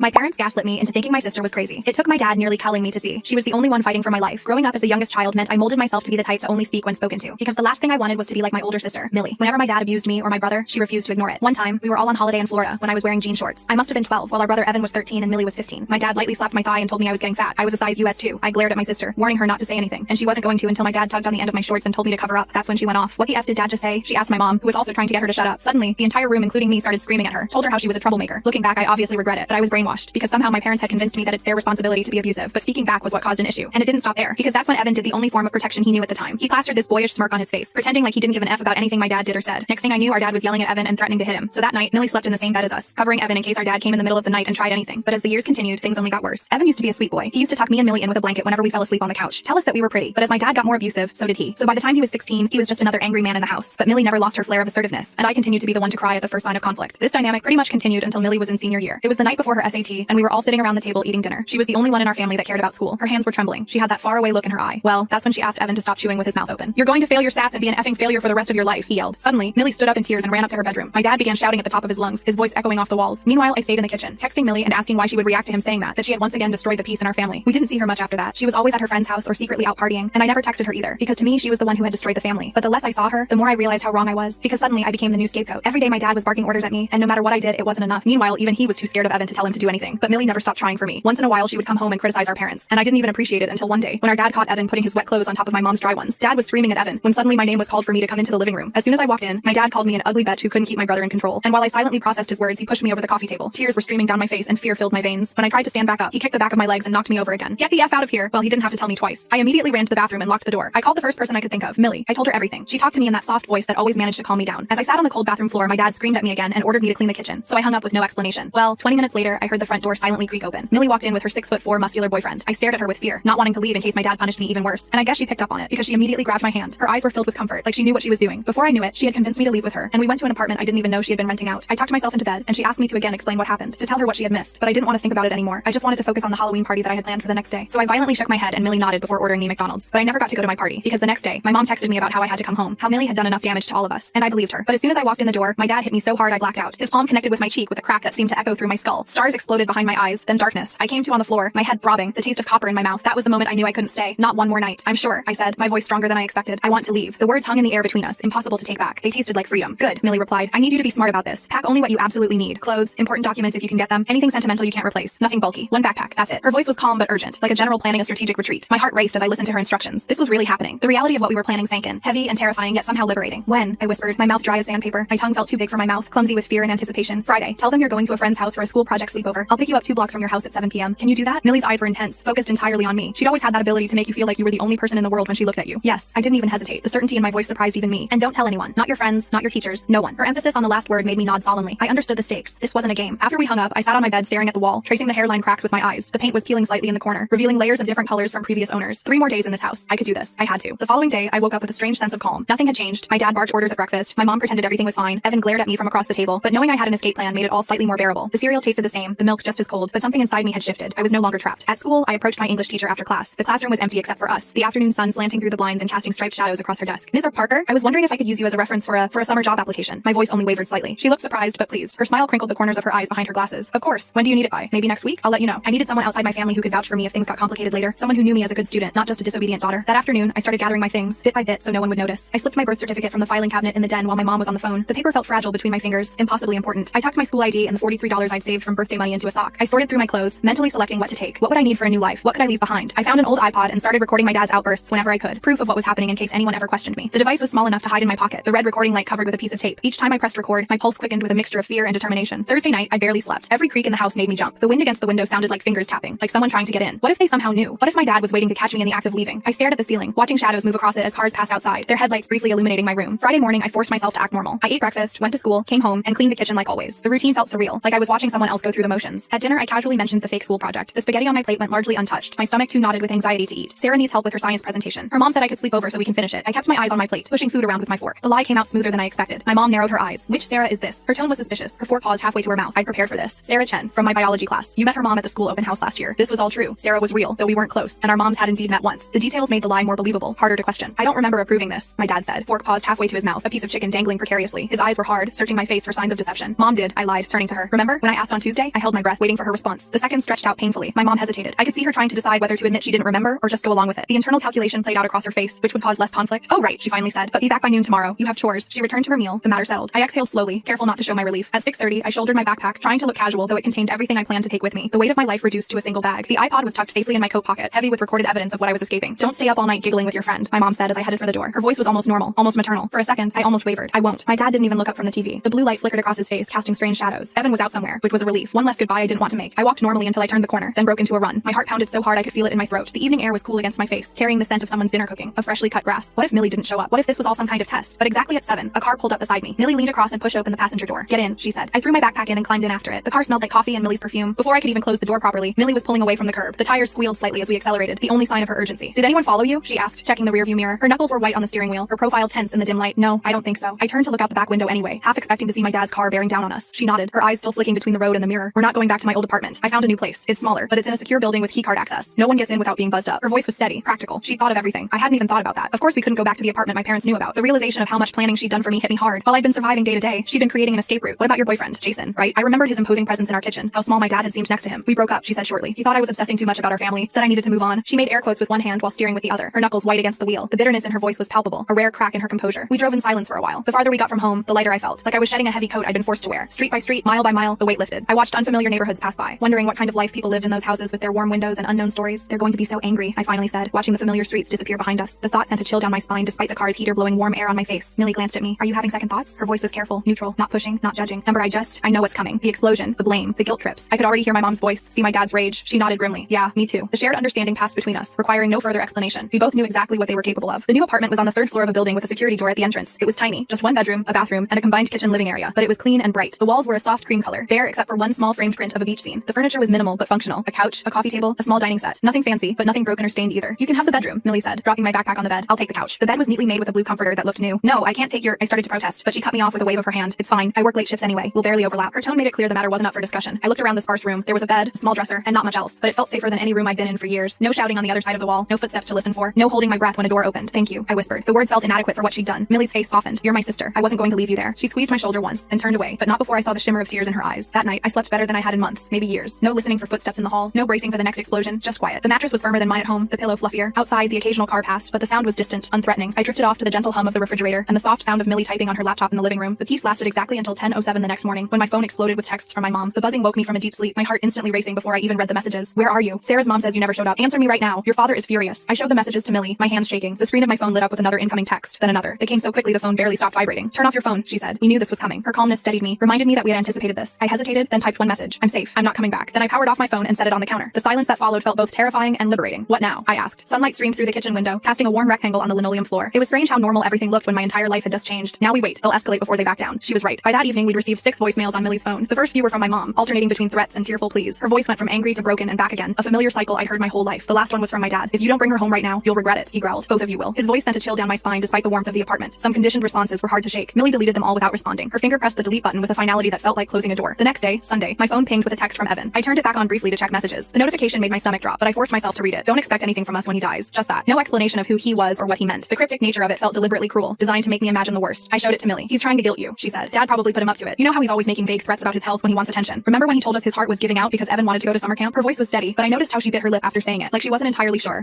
My parents gaslit me into thinking my sister was crazy. It took my dad nearly culling me to see she was the only one fighting for my life. Growing up as the youngest child meant I molded myself to be the type to only speak when spoken to, because the last thing I wanted was to be like my older sister, Millie. Whenever my dad abused me or my brother, she refused to ignore it. One time, we were all on holiday in Florida when I was wearing jean shorts. I must have been 12, while our brother Evan was 13 and Millie was 15. My dad lightly slapped my thigh and told me I was getting fat. I was a size US 2. I glared at my sister, warning her not to say anything, and she wasn't going to until my dad tugged on the end of my shorts and told me to cover up. That's when she went off. What the F did dad just say? She asked my mom, who was also trying to get her to shut up. Suddenly, the entire room, including me, started screaming at her. Told her how she was a troublemaker. Looking back, I obviously regret it, but I was brainwashed, because somehow my parents had convinced me that it's their responsibility to be abusive, but speaking back was what caused an issue. And it didn't stop there, because that's when Evan did the only form of protection he knew at the time. He plastered this boyish smirk on his face, pretending like he didn't give an F about anything my dad did or said. Next thing I knew, our dad was yelling at Evan and threatening to hit him. So that night, Millie slept in the same bed as us, covering Evan in case our dad came in the middle of the night and tried anything. But as the years continued, things only got worse. Evan used to be a sweet boy. He used to tuck me and Millie in with a blanket whenever we fell asleep on the couch, tell us that we were pretty. But as my dad got more abusive, so did he. So by the time he was 16, he was just another angry man in the house. But Millie never lost her flair of assertiveness, and I continued to be the one to cry at the first sign of conflict. This dynamic pretty much continued until Millie was in senior year. It was the night before her SAT, and we were all sitting around the table eating dinner. She was the only one in our family that cared about school. Her hands were trembling. She had that faraway look in her eye. Well, that's when she asked Evan to stop chewing with his mouth open. "You're going to fail your stats and be an effing failure for the rest of your life," he yelled. Suddenly, Millie stood up in tears and ran up to her bedroom. My dad began shouting at the top of his lungs, his voice echoing off the walls. Meanwhile, I stayed in the kitchen, texting Millie and asking why she would react to him saying that she had once again destroyed the peace in our family. We didn't see her much after that. She was always at her friend's house or secretly out partying, and I never texted her either, because to me, she was the one who had destroyed the family. But the less I saw her, the more I realized how wrong I was, because suddenly I became the new scapegoat. Every day my dad was barking orders at me, and no matter what I did, it wasn't enough. Meanwhile, even he was too scared of Evan to tell him to do anything. But Millie never stopped trying for me. Once in a while, she would come home and criticize our parents, and I didn't even appreciate it until one day, when our dad caught Evan putting his wet clothes on top of my mom's dry ones. Dad was screaming at Evan, when suddenly my name was called for me to come into the living room. As soon as I walked in, my dad called me an ugly bitch who couldn't keep my brother in control, and while I silently processed his words, he pushed me over the coffee table. Tears were streaming down my face and fear filled my veins. When I tried to stand back up, he kicked the back of my legs and knocked me over again. "Get the F out of here." Well, he didn't have to tell me twice. I immediately ran to the bathroom and locked the door. I called the first person I could think of, Millie. I told her everything. She talked to me in that soft voice that always managed to calm me down. As I sat on the cold bathroom floor, my dad screamed at me again and ordered me to clean the kitchen, so I hung up with no explanation. Well, 20 minutes later, I heard the front door silently creak open. Millie walked in with her 6'4" muscular boyfriend. I stared at her with fear, not wanting to leave in case my dad punished me even worse, and I guess she picked up on it, because she immediately grabbed my hand. Her eyes were filled with comfort, like she knew what she was doing. Before I knew it, she had convinced me to leave with her, and we went to an apartment I didn't even know she had been renting out. I tucked myself into bed, and she asked me to again explain what happened, to tell her what she had missed, but I didn't want to think about it anymore. I just wanted to focus on the Halloween party that I had planned for the next day. So I violently shook my head, and Millie nodded before ordering me McDonald's. But I never got to go to my party, because the next day, my mom texted me about how I had to come home, how Millie had done enough damage to all of us, and I believed her. But as soon as I walked in the door, my dad hit me so hard I blacked out. His palm connected with my cheek with a crack that seemed to echo through my skull. Stars exploded behind my eyes, then darkness. I came to on the floor, my head throbbing, the taste of copper in my mouth. That was the moment I knew I couldn't stay. Not one more night. "I'm sure," I said, my voice stronger than I expected. "I want to leave." The words hung in the air between us, impossible to take back. They tasted like freedom. "Good," Millie replied. "I need you to be smart about this. Pack only what you absolutely need. Clothes, important documents if you can get them, anything sentimental you can't replace. Nothing bulky. One backpack. That's it." Her voice was calm but urgent, like a general planning a strategic retreat. My heart raced as I listened to her instructions. This was really happening. The reality of what we were planning sank in, heavy and terrifying yet somehow liberating. "When?" I whispered, my mouth dry as sandpaper. My tongue felt too big for my mouth, clumsy with fear and anticipation. "Friday. Tell them you're going to a friend's house for a school project sleepover. I'll pick you up 2 blocks from your house at 7 p.m. Can you do that?" Millie's eyes were intense, focused entirely on me. She'd always had that ability to make you feel like you were the only person in the world when she looked at you. Yes, I didn't even hesitate. The certainty in my voice surprised even me. "And don't tell anyone. Not your friends, not your teachers, no one." Her emphasis on the last word made me nod solemnly. I understood the stakes. This wasn't a game. After we hung up, I sat on my bed staring at the wall, tracing the hairline cracks with my eyes. The paint was peeling slightly in the corner, revealing layers of different colors from previous owners. 3 more days in this house. I could do this. I had to. The following day, I woke up with a strange sense of calm. Nothing had changed. My dad barked orders at breakfast. My mom pretended everything was fine. Evan glared at me from across the table, but knowing I had an escape plan made it all slightly more bearable. The cereal tasted the same, the milk just as cold, but something inside me had shifted. I was no longer trapped. At school, I approached my English teacher after class. The classroom was empty except for us, the afternoon sun slanting through the blinds and casting striped shadows across her desk. "Ms. Parker, I was wondering if I could use you as a reference for a summer job application." My voice only wavered slightly. She looked surprised but pleased. Her smile crinkled the corners of her eyes behind her glasses. "Of course. When do you need it by? Maybe next week? I'll let you know." I needed someone outside my family who could vouch for me if things got complicated later. Someone who knew me as a good student, not just a disobedient daughter. That afternoon, I started gathering my things, bit by bit, so no one would notice. I slipped my birth certificate from the filing cabinet in the den while my mom was on the phone. The paper felt fragile between my fingers, impossibly important. I tucked my school ID and the $43 I'd saved from birthday money into a sock. I sorted through my clothes, mentally selecting what to take. What would I need for a new life? What could I leave behind? I found an old iPod and started recording my dad's outbursts whenever I could, proof of what was happening in case anyone ever questioned me. The device was small enough to hide in my pocket, the red recording light covered with a piece of tape. Each time I pressed record, my pulse quickened with a mixture of fear and determination. Thursday night, I barely slept. Every creak in the house made me jump. The wind against the window sounded like fingers tapping, like someone trying to get in. What if they somehow knew? What if my dad was waiting to catch me in the act of leaving? I stared at the ceiling, watching shadows move across it as cars passed outside, their headlights briefly illuminating my room. Friday morning, I forced myself to act normal. I ate breakfast, went to school, came home, and cleaned the kitchen like always. The routine felt surreal, like I was watching someone else go through the motions. At dinner, I casually mentioned the fake school project. The spaghetti on my plate went largely untouched. My stomach too knotted with anxiety to eat. Sarah needs help with her science presentation. Her mom said I could sleep over so we can finish it. I kept my eyes on my plate, pushing food around with my fork. The lie came out smoother than I expected. My mom narrowed her eyes. "Which Sarah is this?" Her tone was suspicious. Her fork paused halfway to her mouth. I'd prepared for this. "Sarah Chen, from my biology class. You met her mom at the school open house last year." This was all true. Sarah was real, though we weren't close, and our moms had indeed met once. The details made the lie more believable, harder to question. "I don't remember approving this," my dad said. Fork paused halfway to his mouth, a piece of chicken dangling precariously. His eyes were hard, searching my face for signs of deception. "Mom did," I lied, turning to her. "Remember when I asked on Tuesday? I held held my breath, waiting for her response. The seconds stretched out painfully. My mom hesitated. I could see her trying to decide whether to admit she didn't remember or just go along with it. The internal calculation played out across her face, which would cause less conflict. Oh right, she finally said. But be back by noon tomorrow. You have chores. She returned to her meal. The matter settled. I exhaled slowly, careful not to show my relief. At 6:30, I shouldered my backpack, trying to look casual, though it contained everything I planned to take with me. The weight of my life reduced to a single bag. The iPod was tucked safely in my coat pocket, heavy with recorded evidence of what I was escaping. Don't stay up all night giggling with your friend, my mom said as I headed for the door. Her voice was almost normal, almost maternal. For a second, I almost wavered. I won't. My dad didn't even look up from the TV. The blue light flickered across his face, casting strange shadows. Evan was out somewhere, which was a relief. One less goodbye I didn't want to make. I walked normally until I turned the corner, then broke into a run. My heart pounded so hard I could feel it in my throat. The evening air was cool against my face, carrying the scent of someone's dinner cooking, of freshly cut grass. What if Millie didn't show up? What if this was all some kind of test? But exactly at 7, a car pulled up beside me. Millie leaned across and pushed open the passenger door. Get in, she said. I threw my backpack in and climbed in after it. The car smelled like coffee and Millie's perfume. Before I could even close the door properly, Millie was pulling away from the curb. The tires squealed slightly as we accelerated, the only sign of her urgency. Did anyone follow you? She asked, checking the rearview mirror. Her knuckles were white on the steering wheel, her profile tense in the dim light. No, I don't think so. I turned to look out the back window anyway, half expecting to see my dad's car bearing down on us. She nodded, her eyes still flicking between the road and the mirror. We're not going back to my old apartment. I found a new place. It's smaller, but it's in a secure building with keycard access. No one gets in without being buzzed up. Her voice was steady, practical. She thought of everything. I hadn't even thought about that. Of course we couldn't go back to the apartment my parents knew about. The realization of how much planning she'd done for me hit me hard. While I'd been surviving day to day, she'd been creating an escape route. What about your boyfriend, Jason, right? I remembered his imposing presence in our kitchen, how small my dad had seemed next to him. We broke up, she said shortly. He thought I was obsessing too much about our family, said I needed to move on. She made air quotes with one hand while steering with the other, her knuckles white against the wheel. The bitterness in her voice was palpable, a rare crack in her composure. We drove in silence for a while. The farther we got from home, the lighter I felt, like I was shedding a heavy coat I'd been forced to wear. Street by street, mile by mile, the weight lifted. I watched unfamiliar neighborhoods pass by, wondering what kind of life people lived in those houses with their warm windows and unknown stories. They're going to be so angry, I finally said, watching the familiar streets disappear behind us. The thought sent a chill down my spine despite the car's heater blowing warm air on my face. Millie glanced at me. Are you having second thoughts? Her voice was careful, neutral, not pushing, not judging. Number, I know what's coming. The explosion, the blame, the guilt trips. I could already hear my mom's voice, see my dad's rage. She nodded grimly. Yeah, me too. The shared understanding passed between us, requiring no further explanation. We both knew exactly what they were capable of. The new apartment was on the 3rd floor of a building with a security door at the entrance. It was tiny, just one bedroom, a bathroom, and a combined kitchen living area, but it was clean and bright. The walls were a soft cream color, bare except for one small framed print of a beach scene. The furniture was minimal but functional. A couch, a coffee table, a small dining set. Nothing fancy, but nothing broken or stained either. You can have the bedroom, Millie said, dropping my backpack on the bed. I'll take the couch. The bed was neatly made with a blue comforter that looked new. No, I can't take your— I started to protest, but she cut me off with a wave of her hand. It's fine. I work late shifts anyway. We'll barely overlap. Her tone made it clear the matter wasn't up for discussion. I looked around the sparse room. There was a bed, a small dresser, and not much else, but it felt safer than any room I'd been in for years. No shouting on the other side of the wall, no footsteps to listen for, no holding my breath when a door opened. Thank you, I whispered. The words felt inadequate for what she'd done. Millie's face softened. You're my sister. I wasn't going to leave you there. She squeezed my shoulder once and turned away, but not before I saw the shimmer of tears in her eyes. That night, I slept better than I had in months, maybe years. No listening for footsteps in the hall, no bracing for the next explosion, just quiet. The mattress was firmer than mine at home, the pillow fluffier. Outside, the occasional car passed, but the sound was distant, unthreatening. I drifted off to the gentle hum of the refrigerator and the soft sound of Millie typing on her laptop in the living room. The peace lasted exactly until 10:07 the next morning, when my phone exploded with texts from my mom. The buzzing woke me from a deep sleep, my heart instantly racing before I even read the messages. Where are you? Sarah's mom says you never showed up. Answer me right now. Your father is furious. I showed the messages to Millie, my hands shaking. The screen of my phone lit up with another incoming text, then another. They came so quickly the phone barely stopped vibrating. Turn off your phone, she said. We knew this was coming. Her calmness steadied me, reminded me that we had anticipated this. I hesitated, then typed one message. I'm safe. I'm not coming back. Then I powered off my phone and set it on the counter. The silence that followed felt both terrifying and liberating. What now? I asked. Sunlight streamed through the kitchen window, casting a warm rectangle on the linoleum floor. It was strange how normal everything looked when my entire life had just changed. Now we wait. They'll escalate before they back down. She was right. By that evening, we'd received 6 voicemails on Millie's phone. The first few were from my mom, alternating between threats and tearful pleas. Her voice went from angry to broken and back again, a familiar cycle I'd heard my whole life. The last one was from my dad. If you don't bring her home right now, you'll regret it, he growled. Both of you will. His voice sent a chill down my spine despite the warmth of the apartment. Some conditioned responses were hard to shake. Millie deleted them all without responding. Her finger pressed the delete button with a finality that felt like closing a door. The next day, Sunday, my phone pinged with a text from Evan. I turned it back on briefly to check messages. The notification made my stomach drop, but I forced myself to read it. Don't expect anything from us when he dies. Just that. No explanation of who he was or what he meant. The cryptic nature of it felt deliberately cruel, designed to make me imagine the worst. I showed it to Millie. He's trying to guilt you, she said. Dad probably put him up to it. You know how he's always making vague threats about his health when he wants attention. Remember when he told us his heart was giving out because Evan wanted to go to summer camp? Her voice was steady, but I noticed how she bit her lip after saying it, like she wasn't entirely sure.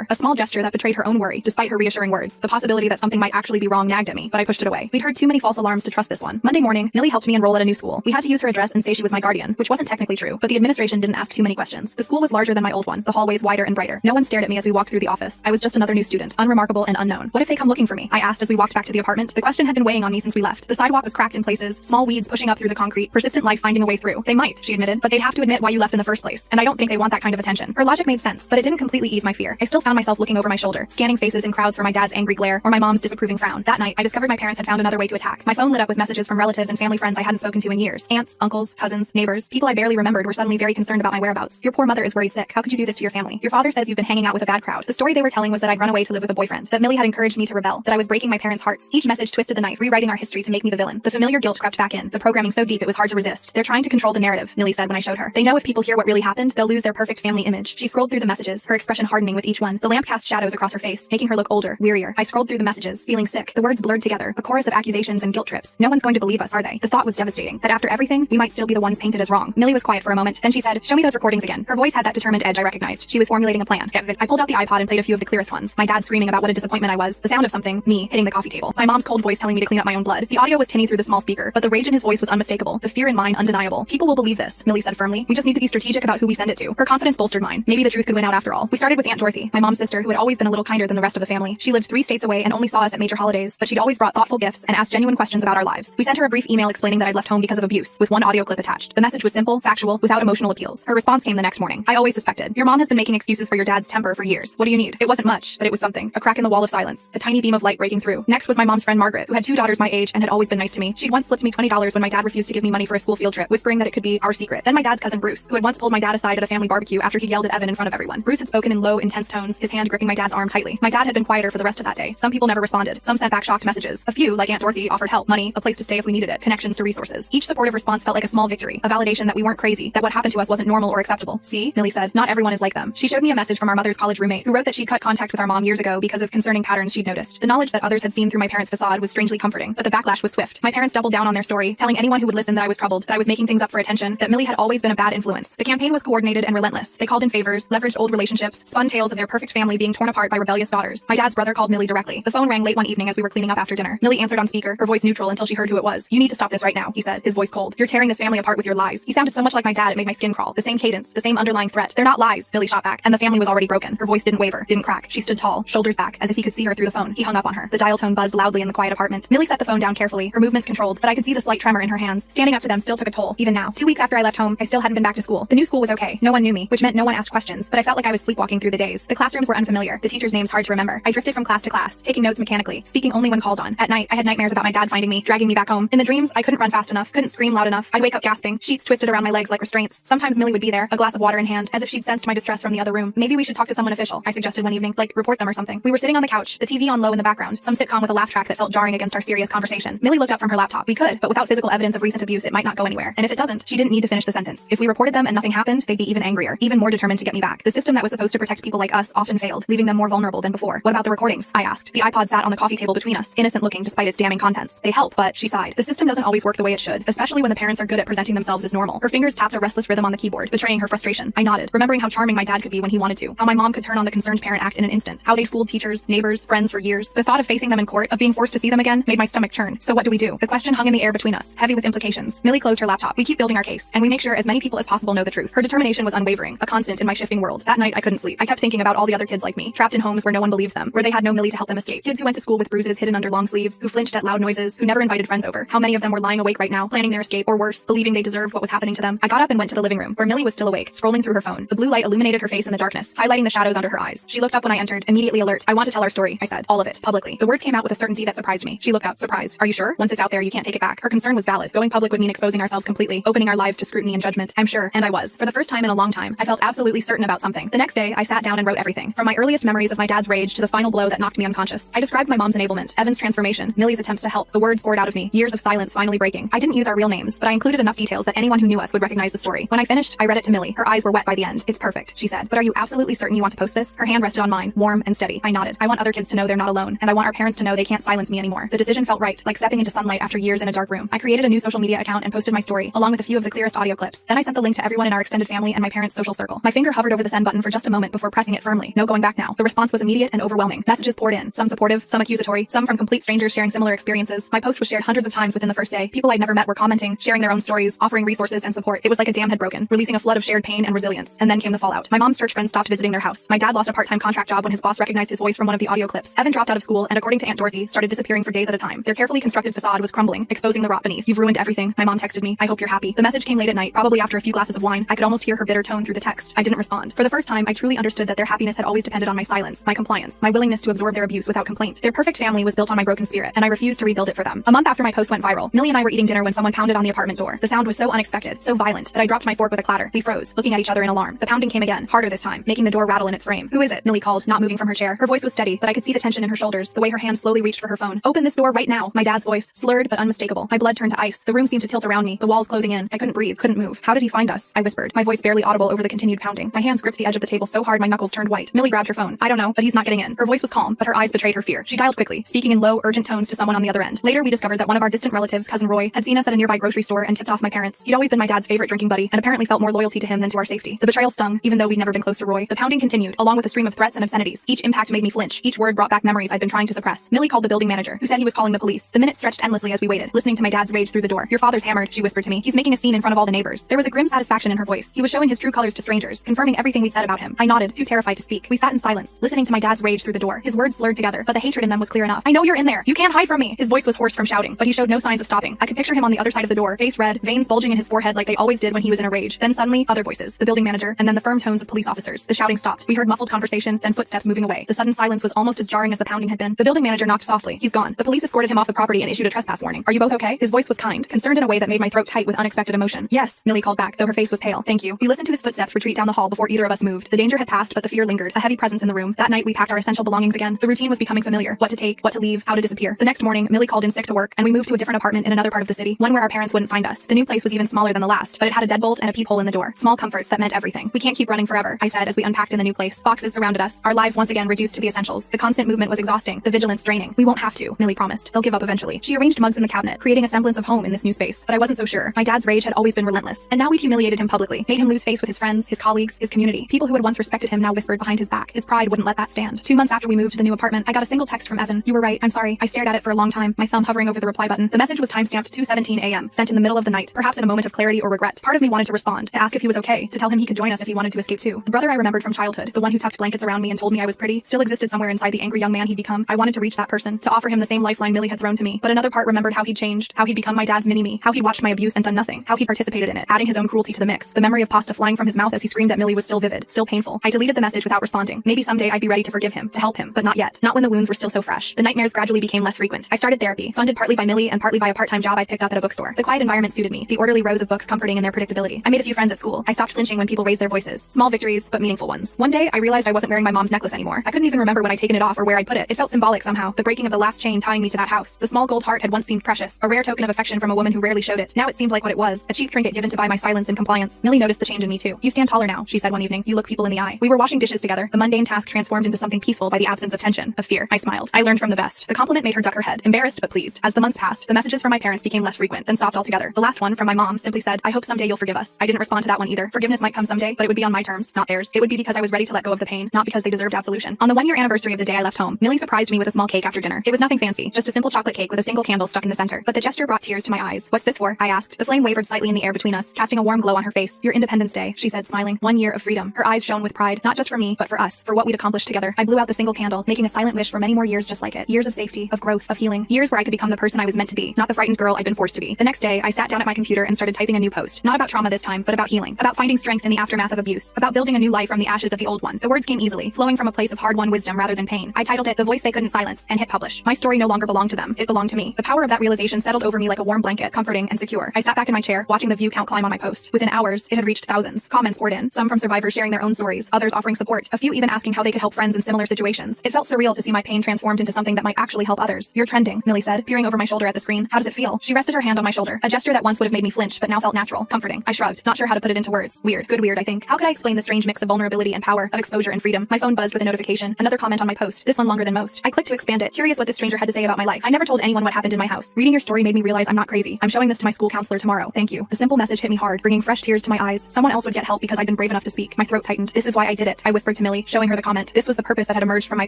A small gesture that betrayed her own worry, despite her reassuring words. The possibility that something might actually be wrong nagged at me, but I pushed it away. We'd heard too many false alarms to trust this one. Monday morning, Millie helped me enroll at a new school. We had to use her address and say she was my guardian, which wasn't technically true, but the administration didn't ask too many questions. The school was larger than my old one, the hallways wider and brighter. No one stared at me as we walked through the office. I was just another new student, unremarkable and unknown. What if they come looking for me? I asked as we walked back to the apartment. The question had been weighing on me since we left. The sidewalk was cracked in places, small weeds pushing up through the concrete, persistent life finding a way through. They might, she admitted, but they'd have to admit why you left in the first place. And I don't think they want that kind of attention. Her logic made sense, but it didn't completely ease my fear. I still found myself looking over my shoulder, scanning faces in crowds for my dad's angry glare or my mom's disapproving frown. That night, I discovered my parents had found another way to attack. My phone lit up with messages from relatives and family friends I hadn't spoken to in years. Aunts, uncles, cousins, neighbors, people I barely remembered were suddenly very concerned about my whereabouts. Your poor mother is worried sick. How could you do this to your family? Your father says you've been hanging out with a bad crowd. The story they were telling was that I'd run away to live with a boyfriend, that Millie had encouraged me to rebel, that I was breaking my parents' hearts. Each message twisted the knife, rewriting our history to make me the villain. The familiar guilt crept back in, the programming so deep it was hard to resist. They're trying to control the narrative, Millie said when I showed her. They know if people hear what really happened, they'll lose their perfect family image. She scrolled through the messages, her expression hardening with each one. The lamp cast shadows across her face, making her look older, wearier. I scrolled through the messages, feeling sick. The words blurred together, a chorus of accusations and guilt trips. No one's going to believe us, are they? The thought was devastating. frustrating, that after everything, we might still be the ones painted as wrong. Millie was quiet for a moment, then she said, "Show me those recordings again." Her voice had that determined edge I recognized. She was formulating a plan. I pulled out the iPod and played a few of the clearest ones. My dad screaming about what a disappointment I was, the sound of something, me, hitting the coffee table. My mom's cold voice telling me to clean up my own blood. The audio was tinny through the small speaker, but the rage in his voice was unmistakable. The fear in mine undeniable. "People will believe this," Millie said firmly. "We just need to be strategic about who we send it to." Her confidence bolstered mine. Maybe the truth could win out after all. We started with Aunt Dorothy, my mom's sister, who had always been a little kinder than the rest of the family. She lived 3 states away and only saw us at major holidays, but she'd always brought thoughtful gifts and asked genuine questions about our lives. We sent her a brief email explaining that I'd left home because of abuse, with one audio clip attached. The message was simple, factual, without emotional appeals. Her response came the next morning. "I always suspected. Your mom has been making excuses for your dad's temper for years. What do you need?" It wasn't much, but it was something. A crack in the wall of silence. A tiny beam of light breaking through. Next was my mom's friend Margaret, who had 2 daughters my age and had always been nice to me. She'd once slipped me $20 when my dad refused to give me money for a school field trip, whispering that it could be our secret. Then my dad's cousin Bruce, who had once pulled my dad aside at a family barbecue after he'd yelled at Evan in front of everyone. Bruce had spoken in low, intense tones, his hand gripping my dad's arm tightly. My dad had been quieter for the rest of that day. Some people never responded. Some sent back shocked messages. A few, like Aunt Dorothy, offered help, money, a place to stay if we needed it, connections to resources. Each supportive response felt like a small victory, a validation that we weren't crazy, that what happened to us wasn't normal or acceptable. "See," Millie said, "not everyone is like them." She showed me a message from our mother's college roommate, who wrote that she'd cut contact with our mom years ago because of concerning patterns she'd noticed. The knowledge that others had seen through my parents' facade was strangely comforting, but the backlash was swift. My parents doubled down on their story, telling anyone who would listen that I was troubled, that I was making things up for attention, that Millie had always been a bad influence. The campaign was coordinated and relentless. They called in favors, leveraged old relationships, spun tales of their perfect family being torn apart by rebellious daughters. My dad's brother called Millie directly. The phone rang late one evening as we were cleaning up after dinner. Millie answered on speaker, her voice neutral until she heard who it was. "You need to stop this right now," he said, his voice cold. "You're tearing this family apart with your lies." He sounded so much like my dad it made my skin crawl. The same cadence, the same underlying threat. "They're not lies," Millie shot back, and the family was already broken. Her voice didn't waver, didn't crack. She stood tall, shoulders back, as if he could see her through the phone. He hung up on her. The dial tone buzzed loudly in the quiet apartment. Millie set the phone down carefully, her movements controlled, but I could see the slight tremor in her hands. Standing up to them still took a toll, even now. 2 weeks after I left home, I still hadn't been back to school. The new school was okay. No one knew me, which meant no one asked questions, but I felt like I was sleepwalking through the days. The classrooms were unfamiliar, the teachers' names hard to remember. I drifted from class to class, taking notes mechanically, speaking only when called on. At night, I had nightmares about my dad finding me, dragging me back home. In the dreams, I couldn't run fast enough, couldn't scream loud enough. I'd wake up gasping, sheets twisted around my legs like restraints. Sometimes Millie would be there, a glass of water in hand, as if she'd sensed my distress from the other room. "Maybe we should talk to someone official," I suggested one evening, like report them or something. We were sitting on the couch, the TV on low in the background, some sitcom with a laugh track that felt jarring against our serious conversation. Millie looked up from her laptop. "We could, but without physical evidence of recent abuse, it might not go anywhere. And if it doesn't," she didn't need to finish the sentence. "If we reported them and nothing happened, they'd be even angrier, even more determined to get me back. The system that was supposed to protect people like us often failed, leaving them more vulnerable than before." "What about the recordings?" I asked. The iPod sat on the coffee table between us, innocent looking despite its damning contents. "They help, but," she sighed, "the system doesn't always work the way it should, especially when the parents are good at presenting themselves as normal." Her fingers tapped a restless rhythm on the keyboard, betraying her frustration. I nodded, remembering how charming my dad could be when he wanted to, how my mom could turn on the concerned parent act in an instant, how they'd fooled teachers, neighbors, friends for years. The thought of facing them in court, of being forced to see them again, made my stomach churn. So what do we do? The question hung in the air between us, heavy with implications. Millie closed her laptop. "We keep building our case, and we make sure as many people as possible know the truth." Her determination was unwavering, a constant in my shifting world. That night I couldn't sleep. I kept thinking about all the other kids like me, trapped in homes where no one believed them, where they had no Millie to help them escape. Kids who went to school with bruises hidden under long sleeves, who flinched at loud noises, who never invited friends over. How many of them were lying awake right now, planning their escape, or worse, believing they deserved what was happening to them? I got up and went to the living room, where Millie was still awake, scrolling through her phone. The blue light illuminated her face in the darkness, highlighting the shadows under her eyes. She looked up when I entered, immediately alert. "I want to tell our story," I said. "All of it, publicly." The words came out with a certainty that surprised me. She looked up, surprised. "Are you sure? Once it's out there, you can't take it back." Her concern was valid. Going public would mean exposing ourselves completely, opening our lives to scrutiny and judgment. I'm sure, and I was. For the first time in a long time, I felt absolutely certain about something. The next day, I sat down and wrote everything, from my earliest memories of my dad's rage to the final blow that knocked me unconscious. I described my mom's enablement, Evan's transformation, Millie's attempts to help. The words poured out of me, years of silence finally breaking. I didn't use our real names, but I included enough details that anyone who knew us would recognize the story. When I finished, I read it to Millie. Her eyes were wet by the end. "It's perfect," she said. "But are you absolutely certain you want to post this?" Her hand rested on mine, warm and steady. I nodded. "I want other kids to know they're not alone, and I want our parents to know they can't silence me anymore." The decision felt right, like stepping into sunlight after years in a dark room. I created a new social media account and posted my story, along with a few of the clearest audio clips. Then I sent the link to everyone in our extended family and my parents' social circle. My finger hovered over the send button for just a moment before pressing it firmly. No going back now. The response was immediate and overwhelming. Messages poured in, some supportive, some accusatory, some from complete strangers sharing similar experiences. My post was shared hundreds of times within the first day. People I'd never met were commenting, sharing their own stories, offering resources and support. It was like a dam had broken, releasing a flood of shared pain and resilience. And then came the fallout. My mom's church friends stopped visiting their house. My dad lost a part-time contract job when his boss recognized his voice from one of the audio clips. Evan dropped out of school and, according to Aunt Dorothy, started disappearing for days at a time. Their carefully constructed facade was crumbling, exposing the rot beneath. "You've ruined everything," my mom texted me. "I hope you're happy." The message came late at night, probably after a few glasses of wine. I could almost hear her bitter tone through the text. I didn't respond. For the first time, I truly understood that their happiness had always depended on my silence, my compliance, my willingness to absorb their abuse without complaint. Their perfect family was built on my broken spirit, and I refused to rebuild it for them. A month after my post went viral, Millie and I were eating dinner when someone pounded on the apartment door. The sound was so unexpected, so violent, that I dropped my fork with a clatter. We froze, looking at each other in alarm. The pounding came again, harder this time, making the door rattle in its frame. "Who is it?" Millie called, not moving from her chair. Her voice was steady, but I could see the tension in her shoulders, the way her hand slowly reached for her phone. "Open this door right now." My dad's voice, slurred but unmistakable. My blood turned to ice. The room seemed to tilt around me, the walls closing in. I couldn't breathe, couldn't move. "How did he find us?" I whispered, my voice barely audible over the continued pounding. My hands gripped the edge of the table so hard my knuckles turned white. Millie grabbed her phone. "I don't know, but he's not getting in." Her voice was calm, but her eyes betrayed her fear. She dialed quickly, speaking in low, urgent tones to someone on the other end. Later, we discovered that one of our distant relatives, cousin Roy, had seen us us at a nearby grocery store and tipped off my parents. He'd always been my dad's favorite drinking buddy and apparently felt more loyalty to him than to our safety. The betrayal stung, even though we'd never been close to Roy. The pounding continued, along with a stream of threats and obscenities. Each impact made me flinch. Each word brought back memories I'd been trying to suppress. Millie called the building manager, who said he was calling the police. The minutes stretched endlessly as we waited, listening to my dad's rage through the door. Your father's hammered, she whispered to me. He's making a scene in front of all the neighbors. There was a grim satisfaction in her voice. He was showing his true colors to strangers, confirming everything we'd said about him. I nodded, too terrified to speak. We sat in silence, listening to my dad's rage through the door. His words slurred together, but the hatred in them was clear enough. I know you're in there. You can't hide from me. His voice was hoarse from shouting, but he showed no signs of stopping. I could picture him on the other side of the door, face red, veins bulging in his forehead like they always did when he was in a rage. Then suddenly, other voices, the building manager, and then the firm tones of police officers. The shouting stopped. We heard muffled conversation, then footsteps moving away. The sudden silence was almost as jarring as the pounding had been. The building manager knocked softly. He's gone. The police escorted him off the property and issued a trespass warning. Are you both okay? His voice was kind, concerned in a way that made my throat tight with unexpected emotion. Yes, Millie called back, though her face was pale. Thank you. We listened to his footsteps retreat down the hall before either of us moved. The danger had passed, but the fear lingered, a heavy presence in the room. That night we packed our essential belongings again. The routine was becoming familiar. What to take, what to leave, how to disappear. The next morning, Millie called in sick to work, and we moved to a different apartment in another part of the city, one where our parents wouldn't find us. The new place was even smaller than the last, but it had a deadbolt and a peephole in the door. Small comforts that meant everything. We can't keep running forever, I said as we unpacked in the new place. Boxes surrounded us, our lives once again reduced to the essentials. The constant movement was exhausting, the vigilance draining. We won't have to, Millie promised. They'll give up eventually. She arranged mugs in the cabinet, creating a semblance of home in this new space, but I wasn't so sure. My dad's rage had always been relentless, and now we'd humiliated him publicly, made him lose face with his friends, his colleagues, his community. People who had once respected him now whispered behind his back. His pride wouldn't let that stand. 2 months after we moved to the new apartment, I got a single text from Evan. You were right. I'm sorry. I stared at it for a long time, my thumb hovering over the reply button. The message was timestamped 2:17 a.m., sent in the middle of the night, perhaps in a moment of clarity or regret. Part of me wanted to respond, to ask if he was okay, to tell him he could join us if he wanted to escape too. The brother I remembered from childhood, the one who tucked blankets around me and told me I was pretty, still existed somewhere inside the angry young man he'd become. I wanted to reach that person, to offer him the same lifeline Millie had thrown to me. But another part remembered how he'd changed, how he'd become my dad's mini-me, how he'd watched my abuse and done nothing, how he'd participated in it, adding his own cruelty to the mix. The memory of pasta flying from his mouth as he screamed at Millie was still vivid, still painful. I deleted the message without responding. Maybe someday I'd be ready to forgive him, to help him, but not yet. Not when the wounds were still so fresh. The nightmares gradually became less frequent. I started therapy, funded partly by Millie and partly by a part-time job I picked up at a bookstore. The quiet environment suited me, the orderly rows of books comforting in their predictability. I made a few friends at school. I stopped flinching when people raised their voices. Small victories, but meaningful ones. One day, I realized I wasn't wearing my mom's necklace anymore. I couldn't even remember when I'd taken it off or where I'd put it. It felt symbolic somehow. The breaking of the last chain tying me to that house. The small gold heart had once seemed precious, a rare token of affection from a woman who rarely showed it. Now it seemed like what it was, a cheap trinket given to buy my silence and compliance. Millie noticed the change in me too. You stand taller now, she said one evening. You look people in the eye. We were washing dishes together. The mundane task transformed into something peaceful by the absence of tension, of fear. I smiled. I learned from the best. The compliment made her duck her head, embarrassed but pleased. As the months passed, the messages from my parents became less frequent, then stopped altogether. The last one, from my mom, simply said, I hope someday you'll forgive us. I didn't respond to that one either. Forgiveness might come someday, but it would be on my terms, not theirs. It would be because I was ready to let go of the pain, not because they deserved absolution. On the 1-year anniversary of the day I left home, Millie surprised me with a small cake after dinner. It was nothing fancy, just a simple chocolate cake with a single candle stuck in the center. But the gesture brought tears to my eyes. What's this for? I asked. The flame wavered slightly in the air between us, casting a warm glow on her face. Your Independence Day, she said, smiling. 1 year of freedom. Her eyes shone with pride, not just for me, but for us, for what we'd accomplished together. I blew out the single candle, making a silent wish for many more years just like it. Years of safety, of growth, of healing. Years where I could become the person I was meant to be, not the frightened girl I'd been forced to be. The next day, I sat down at my computer and started typing a new post. Not about trauma this time, but about healing. About finding strength in the aftermath of abuse. About building a new life from the ashes of the old one. The words came easily, flowing from a place of hard-won wisdom rather than pain. I titled it The Voice They Couldn't Silence and hit publish. My story no longer belonged to them. It belonged to me. The power of that realization settled over me like a warm blanket, comforting and secure. I sat back in my chair, watching the view count climb on my post. Within hours, it had reached thousands. Comments poured in, some from survivors sharing their own stories, others offering support, a few even asking how they could help friends in similar situations. It felt surreal to see my pain transformed into something that might actually help others. You're trending, Millie said, peering over my shoulder at the screen. How does it feel? She rested her hand on my shoulder, a gesture that once would have made me flinch, but now felt natural, comforting. I shrugged, not sure how to put it into words. Weird, good weird, I think. How could I explain the strange mix of vulnerability and power, of exposure and freedom? My phone buzzed with a notification, another comment on my post, this one longer than most. I clicked to expand it, curious what this stranger had to say about my life. I never told anyone what happened in my house. Reading your story made me realize I'm not crazy. I'm showing this to my school counselor tomorrow. Thank you. The simple message hit me hard, bringing fresh tears to my eyes. Someone else would get help because I'd been brave enough to speak. My throat tightened. This is why I did it, I whispered to Millie, showing her the comment. This was the purpose that had emerged from my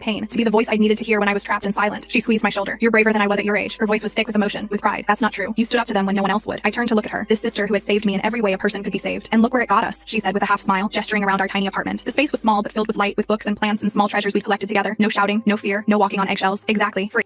pain, to be the voice I needed to hear when I was trapped and silent. She squeezed my shoulder. You're braver than I was at your age. Her voice was thick with emotion, with pride. That's not true. You stood up to them when no one else would. I turned to look at her, this sister who had saved me in every way a person could be saved. And look where it got us, she said with a half smile, gesturing around our tiny apartment. The space was small but filled with light, with books and plants and small treasures we'd collected together. No shouting, no fear, no walking on eggshells. Exactly. Free.